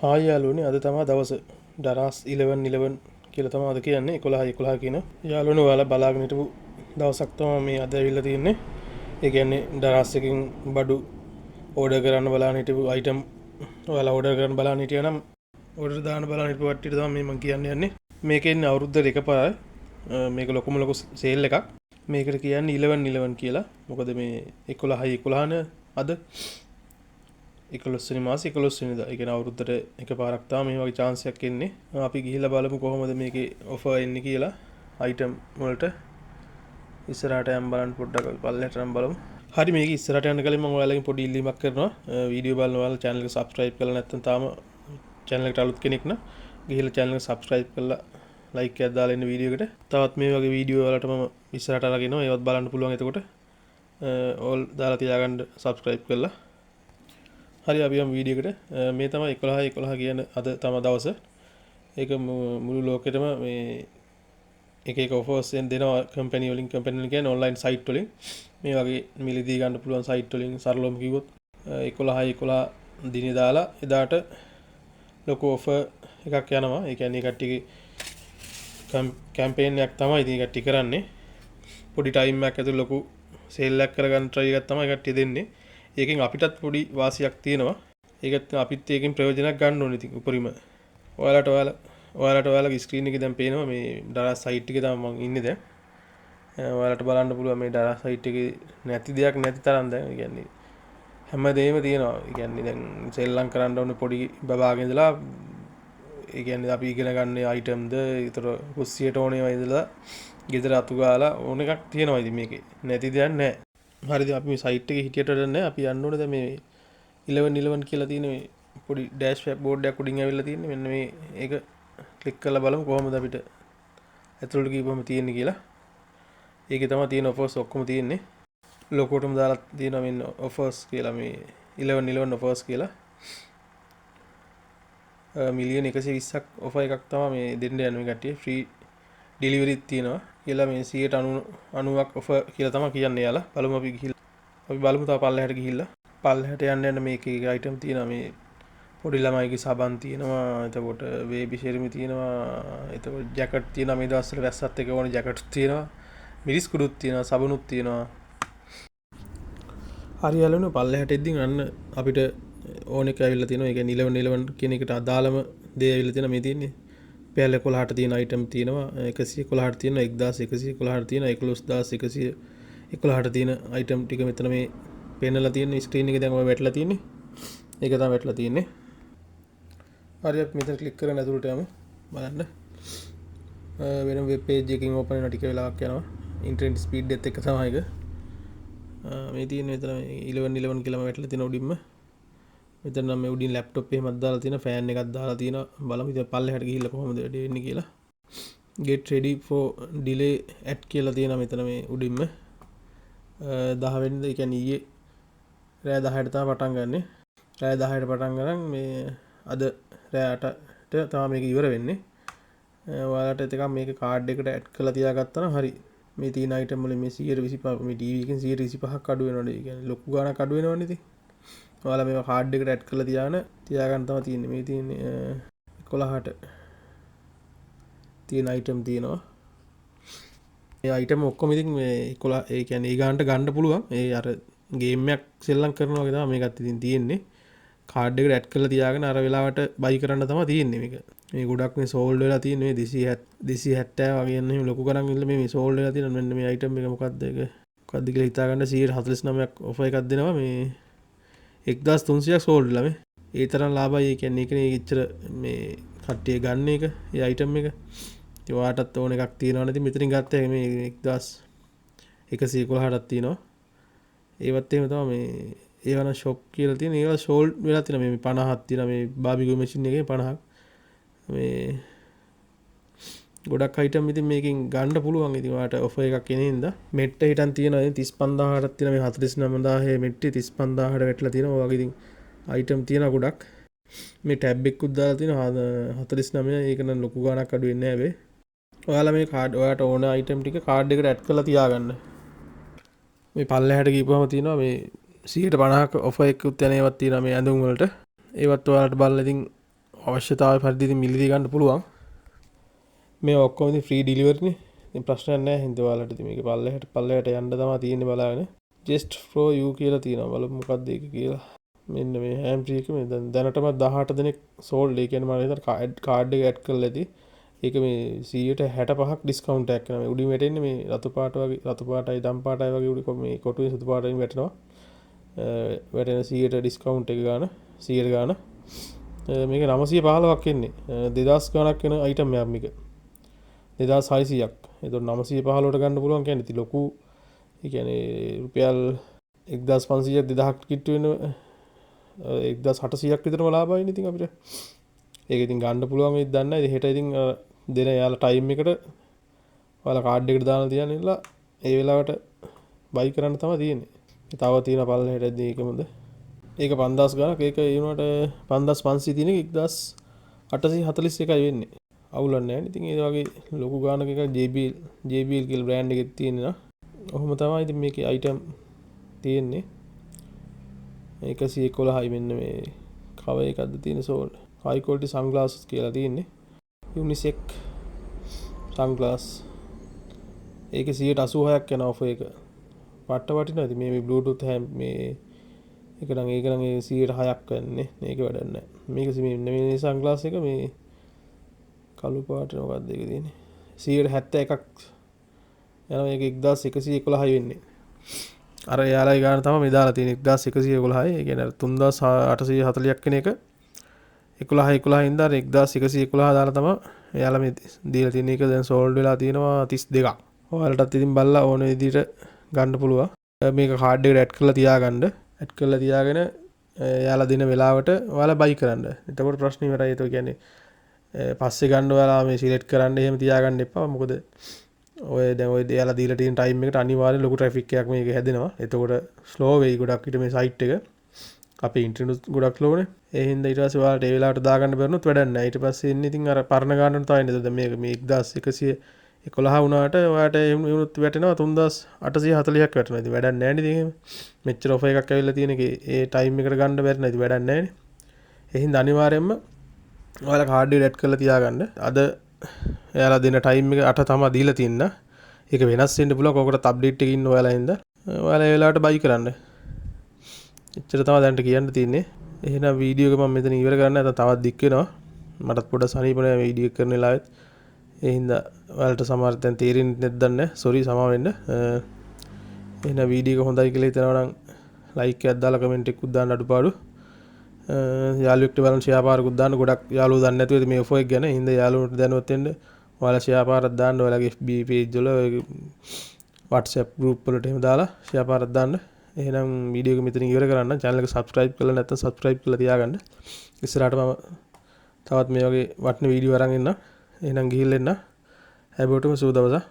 Hi යාළුවනේ අද තමයි දවස ඩරාස් 11 කියලා තමයි අද කියන්නේ 11 කියන යාළුවනේ ඔයාලා බලාගෙන හිටපු දවසක් තමයි මේ අද ඇවිල්ලා තියෙන්නේ. ඒ කියන්නේ ඩරාස් එකකින් බඩු ඕඩර් කරන්න බලන්න හිටපු අයිටම් ඔයාලා ඕඩර් කරන්න බලන්න හිටියා නම් ඕඩර් දාන්න බලන්න හිටපු කට්ටියට තමයි මේ මම කියන්න යන්නේ. මේකේ ඉන්නේ අවුරුද්දට එකපාරයි. මේක ලොකුම ලොකු සේල් එකක්. මේකට කියන්නේ 11 කියලා. මොකද මේ 11 අද 11 වෙනි මාසේ 11 වෙනිදා. ඒ කියන්නේ අවුරුද්දට එකපාරක් තමයි මේ වගේ chance එකක් එන්නේ. අපි ගිහිල්ලා බලමු කොහොමද මේකේ offer එන්නේ කියලා. item වලට ඉස්සරහට යම් බලන්න පොඩ්ඩක් අපි පල්ලෙහාට යම් බලමු. හරි මේක ඉස්සරහට යන්න කලින් මම ඔයාලගෙන් පොඩි ඉල්ලීමක් කරනවා. වීඩියෝ බලන ඔයාලා channel එක subscribe කරලා නැත්නම් තාම channel එකට අලුත් කෙනෙක් නම් ගිහිල්ලා channel එක subscribe කරලා like එකක් දාලා ඉන්න වීඩියෝ එකට. තවත් මේ වගේ වීඩියෝ වලට මම ඉස්සරහට අරගෙන එනවා. ඒවත් බලන්න පුළුවන්. එතකොට all දාලා තියාගන්න subscribe කරලා. හරි අපි යමු වීඩියෝ එකට. මේ තමයි 11 කියන අද තමයි දවස. ඒක මුළු ලෝකෙටම මේ එක offers දෙනවා කම්පැනි වලින් කියන්නේ online site වලින් මේ වගේ මිලදී ගන්න පුළුවන් site වලින් සරලවම කිව්වොත් 11 දිනේ දාලා එදාට ලොකු offer එකක් යනවා. ඒ කියන්නේ කට්ටියගේ කැම්පේන් එකක් තමයි ඉතින් කට්ටිය කරන්නේ. පොඩි ටයිම් එකක් ඇතුළේ ලොකු සේල් එකක් කරගන්න try එකක් තමයි කට්ටිය දෙන්නේ. ඒකෙන් අපිටත් පොඩි වාසියක් තියෙනවා. ඒකත් අපිත් ඒකෙන් ප්‍රයෝජනයක් ගන්න ඕනේ ඉතින් උපරිම. ඔයාලට ස්ක්‍රීන් එකේ දැන් පේනවා මේ ඩරාස් සයිට් එකේ තමයි මම ඉන්නේ දැන්. ඔයාලට බලන්න පුළුවන් මේ ඩරාස් සයිට් එකේ නැති දෙයක් නැති තරම් දැන්. ඒ කියන්නේ හැමදේම තියෙනවා. ඒ කියන්නේ දැන් සෙල්ලම් කරන්න ඕනේ පොඩි බබාගේ ඉඳලා ඒ කියන්නේ අපි ඉගෙන ගන්න අයිටම්ද ඒතර කුස්සියට ඕනේ ඉඳලා ගෙදර අතු ගාලා ඕන එකක් තියෙනවා ඉතින් මේකේ. නැති දෙයක් නැහැ. හරිද අපි මේ සයිට් එකේ හිටියට නැහැ. අපි යන්න ඕනේ දැන් මේ 11 කියලා තියෙන මේ පොඩි ඩෑෂ් බෝඩ් එකක් උඩින් ඇවිල්ලා තියෙන්නේ. මෙන්න මේ ඒක ක්ලික් කරලා බලමු කොහොමද අපිට ඇතුළට ගිහුවම තියෙන්නේ කියලා. ඒකේ තමයි තියෙන offers ඔක්කොම තියෙන්නේ. ලොකෝටම දාලා තියෙනවා මෙන්න offers කියලා මේ 11 offers කියලා. මිලියන් 120ක් offer එකක් තමයි මේ දෙන්න යන මේ කට්ටිය. ෆ්‍රී ඩෙලිවරිත් තියෙනවා කියලා මේ 90ක් offer කියලා තමයි කියන්නේ යාලා. බලමු අපි ගිහිල්ලා. අපි බලමු තව පල්ලෙහාට ගිහිල්ලා. පල්ලෙහාට යන්න මේකේ item තියෙනවා මේ පොඩි ළමයිගේ සබන් තියෙනවා. එතකොට බේබි ෂෙරිමි තියෙනවා. එතකොට ජැකට් තියෙනවා. මේ දවස්වල වැස්සත් එක්ක ඕනේ ජැකට් තියෙනවා. මිරිස් කුඩුත් තියෙනවා. සබනුත් තියෙනවා. හරි යාළුවනේ පල්ලෙහාට එද්දින් අන්න අපිට ඕන එක ඇවිල්ලා තියෙනවා. ඒ කියන්නේ 11 කියන එකට අදාළම දේ ඇවිල්ලා තියෙනවා මේ තියෙන්නේ. පැල 11ට තියෙන item තියෙනවා. 111ට තියෙනවා. 1111ට තියෙනවා. 11111ට තියෙන item ටික මෙතන මේ පෙන්නලා තියෙන ස්ක්‍රීන් එකේ දැන් ඔය වැටලා තියෙන්නේ. ඒක තමයි වැටලා තියෙන්නේ. හරි අපි මෙතන ක්ලික් කරගෙන ඇතුළට යමු. බලන්න. වෙන වෙබ් පේජ් එකකින් ඕපන් වෙන ටික වෙලාවක් යනවා. ඉන්ටර්නෙට් ස්පීඩ් එකත් එක්ක තමයි ඒක. මේ තියෙන මෙතන 11 කියලාම වැටලා තියෙන උඩින්ම. මෙතන නම් මේ උඩින් ලැප්ටොප් එහෙමත් දාලා තියෙන ෆෑන් එකක් දාලා තියෙනවා. බලමු ඉතින් පල්ලෙහාට ගිහිල්ලා කොහොමද වැඩේ වෙන්නේ කියලා. get ready for delay at කියලා තියෙනවා මෙතන මේ උඩින්ම. 10 වෙනිදා ඒ කියන්නේ ඊයේ රෑ 10ට තමයි පටන් ගන්නෙ. රෑ 10ට පටන් ගන්න මේ අද රෑ 8ට තමයි මේක ඉවර වෙන්නේ. ඔයාලට එකක් මේක කාඩ් එකට ඇඩ් කරලා තියාගත්තා නම් හරි. මේ තියෙන item වලින් මේ 125 මේ TV එකෙන් 125ක් අඩු වෙනවනේ. ඒ කියන්නේ ලොකු ගාණක් අඩු වෙනවනේ ඉතින්. ඔයාලා මේවා කාඩ් එකට ඇඩ් කරලා තියාගන්න තමයි තියෙන්නේ. මේ තියෙන්නේ 11ට තියෙන item තියෙනවා. ඒ item ඔක්කොම ඉතින් මේ 11 ඒ කියන්නේ ඒ ගානට ගන්න පුළුවන්. ඒ අර ගේම් එකක් සෙල්ලම් කරනවා වගේ තමයි මේකත් ඉතින් තියෙන්නේ. කාඩ් එකට ඇඩ් කරලා තියාගෙන අර වෙලාවට බයි කරන්න තමයි තියෙන්නේ මේක. මේ ගොඩක් මේ සෝල්ඩ් වෙලා තියෙන්නේ මේ 270 වගේ යන ලොකු ගණන් ඉන්න මේ සෝල්ඩ් වෙලා තියෙන මෙන්න මේ item එක මොකක්ද ඒක? මොකක්ද කියලා හිතා ගන්න 149ක් offer එකක් දෙනවා මේ 1300ක් සෝල්ඩ් ලා මේ. ඒ තරම් ලාභයි. ඒ කියන්නේ ඒකනේ එච්චර මේ කට්ටිය ගන්න එක. ඒ item එක. ඉතින් ඔයාටත් ඕන එකක් තියෙනවනේ. ඉතින් මෙතනින් ගත්තා මේ 1111ක් තියෙනවා. ඒවත් එහෙම තමයි මේ ඒවන ෂොප් කියලා තියෙන. ඒවා සෝල්ඩ් වෙලා තියෙනවා. මේ 50ක් තියෙනවා මේ බාබිකියු මැෂින් එකේ 50ක්. මේ ගොඩක් item ඉතින් මේකෙන් ගන්න පුළුවන්. ඉතින් ඔයාට offer එකක් එන හින්දා මෙට්ට හිටන් තියෙනවා. ඉතින් 35000ක් තියෙනවා. මේ 49000 මෙට්ටේ 35000ට වැටලා තියෙනවා. ඔය වගේ ඉතින් item තියෙනවා ගොඩක්. මේ ටැබ් එකකුත් දාලා තියෙනවා 49. ඒක නම් ලොකු ගාණක් අඩු වෙන්නේ නැහැ වෙයි. ඔයාලා මේ කාඩ් ඔයාට ඕන item ටික කාඩ් එකට ඇඩ් කරලා තියාගන්න. මේ පල්ලෙහාට ගිහපුවම තියෙනවා මේ 150ක offer එකකුත් යන ඒවත් තියෙනවා මේ ඇඳුම් වලට. ඒවත් ඔයාලට බලලා ඉතින් අවශ්‍යතාවය පරිදි ඉතින් මිලදී ගන්න පුළුවන්. මේ ඔක්කොම ඉතින් ෆ්‍රී ඩිලිවරිනේ. ඉතින් ප්‍රශ්නයක් නැහැ. හින්දා ඔයාලට ඉතින් මේක පල්ලෙහාට යන්න තමයි තියෙන්නේ බලාගෙන. just for you කියලා තියෙනවා. බලමු මොකක්ද ඒක කියලා. මෙන්න මේ හැම් ෆ්‍රී එක මේ දැනටම 18 දෙනෙක් සෝල්ඩ්. ඒ කියන්නේ මම හිතන කාඩ් එක ඇඩ් කරලා ඇති. ඒක මේ 65% ඩිස්කවුන්ට් එකක් කරනවා. මේ උඩින් වැටෙන්නේ මේ රතු පාට වගේ රතු පාටයි දම් පාටයි වගේ උඩ මේ කොටුවේ සුදු පාටින් වැටෙනවා. වැටෙන 100ට ඩිස්කවුන්ට් එක ගන්න 100 ගන්න. මේක 915ක් එන්නේ. 2000 ගණක් වෙන අයිටම් එකක් මේක. 2600ක්. ඒතකොට 915ට ගන්න පුළුවන් කියන්නේ ඉතින් ලොකු ඒ කියන්නේ රුපියල් 1500ක් 2000ක් කිට්ටු වෙන 1800ක් විතරම ලාභයිනේ ඉතින් අපිට. ඒක ඉතින් ගන්න පුළුවන් වෙයිද දන්නේ නැහැ. හෙට ඉතින් දෙන යාලා ටයිම් එකට ඔයාලා කාඩ් එකට දාලා තියන්නilla ඒ වෙලාවට බයි කරන්න තමයි තියෙන්නේ. තව තියෙන පල්ලෙහෙට ඒකමද. ඒක 5000 ගණක්. ඒක ඒ වුණාට 5500 තියෙන එක 1841යි වෙන්නේ. අවුලක් නැහැ නේ. ඉතින් ඒ වගේ ලොකු ගානක එක JBL කියලා බ්‍රෑන්ඩ් එකක් තියෙනවා. ඔහොම තමයි ඉතින් මේකේ අයිටම් තියෙන්නේ. 111යි මෙන්න මේ කව එකක්ද තියෙන සෝල්ඩ්. high quality sunglasses කියලා තියෙන්නේ. unisex sunglass. ඒක 186ක් යන ඔෆර් එක. පට්ට වටිනවා. ඉතින් මේ bluetooth හැම් මේ ඒක නම් 106ක් වෙන්නේ. මේක වැඩක් නැහැ. මේක මේ sunglass එක මේ කළු පාට මොකක්ද ඒක තියෙන්නේ 171ක් යනවා. මේක 1111යි වෙන්නේ. අර යාලයි ගන්න තමයි මේ දාලා තියෙන්නේ 1111යි. ඒ කියන්නේ 3840ක් වෙන එක 11 ඉඳන් 1111 දාලා තමයි යාලා මේ දීලා තියෙන එක දැන් සෝල්ඩ් වෙලා තියෙනවා 32ක්. ඔයාලටත් ඉතින් බලලා ඕන විදිහට ගන්න පුළුවන්. මේක කාඩ් එකට ඇඩ් කරලා තියාගන්න. ඇඩ් කරලා තියාගෙන යාලා දෙන වෙලාවට ඔයාලා බයි කරන්න. එතකොට ප්‍රශ්නේ ඉවරයි. ඒක කියන්නේ පස්සේ ගන්න ඔයාලා මේ සිලෙක්ට් කරන්න එහෙම තියාගන්න එපා. මොකද ඔය දැන් ඔය යාලා දීලා තියෙන ටයිම් එකට අනිවාර්යෙන් ලොකු ට්‍රැෆික් එකක් මේක හැදෙනවා. එතකොට ස්ලෝ වෙයි ගොඩක් විතර මේ සයිට් එක. අපේ ඉන්ටර්නෙට් ගොඩක් ස්ලෝනේ. ඒ හින්දා ඊට පස්සේ ඔයාලට ඒ වෙලාවට දාගන්න බැරිනොත් වැඩක් නැහැ. ඊට පස්සේ ඉන්නේ ඉතින් අර පරණ ගන්නට තමයි නේද. මේක මේ 1111 වුණාට ඔයාලට එමුණුත් වැටෙනවා 3840ක් වැටෙනවා. ඉතින් වැඩක් නැහැ නේද එහෙම. මෙච්චර ඔෆර් එකක් ඇවිල්ලා තියෙන එකේ ඒ ටයිම් එකට ගන්න බැරි නේද වැඩක් නැහැ නේ. ඒ හින්දා අනිවාර්යෙන්ම ඔයාලා කාඩ් එක ඇඩ් කරලා තියාගන්න. අද එයාලා දෙන ටයිම් එක 8 තමයි දීලා තියෙන්න. ඒක වෙනස් වෙන්න පුළුවන්. කොකට අප්ඩේට් එකකින් ඉන්න ඔයාලා හින්දා. ඔයාලා ඒ වෙලාවට බයි කරන්න. එච්චර තමයි දැන්ට කියන්න තියෙන්නේ. එහෙනම් වීඩියෝ එක මම මෙතන ඉවර කරන්න. නැත්නම් තවත් දික් වෙනවා. මටත් පොඩ්ඩක් සනීප නැහැ වීඩියෝ එක කරන වෙලාවෙත්. ඒ හින්දා ඔයාලට සමහර දැන් තේරෙන්නේ නැද්ද දන්නේ. සෝරි සමාව වෙන්න. එහෙනම් වීඩියෝ එක හොඳයි කියලා හිතනවා නම් ලයික් එකක් දාලා කමෙන්ට් එකකුත් දාන්න අඩුපාඩු. යාළුවෙක්ට බලන්න ෂෙයා පාරකුත් දාන්න. ගොඩක් යාළුවෝ දන්නේ නැතුව මේ ඔෆර් එක ගැන. හින්දා යාළුවන්ට දැනුවත් වෙන්න ඔයාලා ෂෙයා පාරක් දාන්න. ඔයාලගේ FB page වල WhatsApp group වලට එහෙම දාලා ෂෙයා පාරක් දාන්න. එහෙනම් වීඩියෝ එක මෙතන ඉවර කරන්න. channel එක subscribe කරලා නැත්නම් subscribe කරලා තියාගන්න. ඉස්සරහට මම තවත් මේ වගේ වටින වීඩියෝ අරන් එන්න. එහෙනම් ගිහිල්ලා එන්න. හැමෝටම සුබ දවසක්.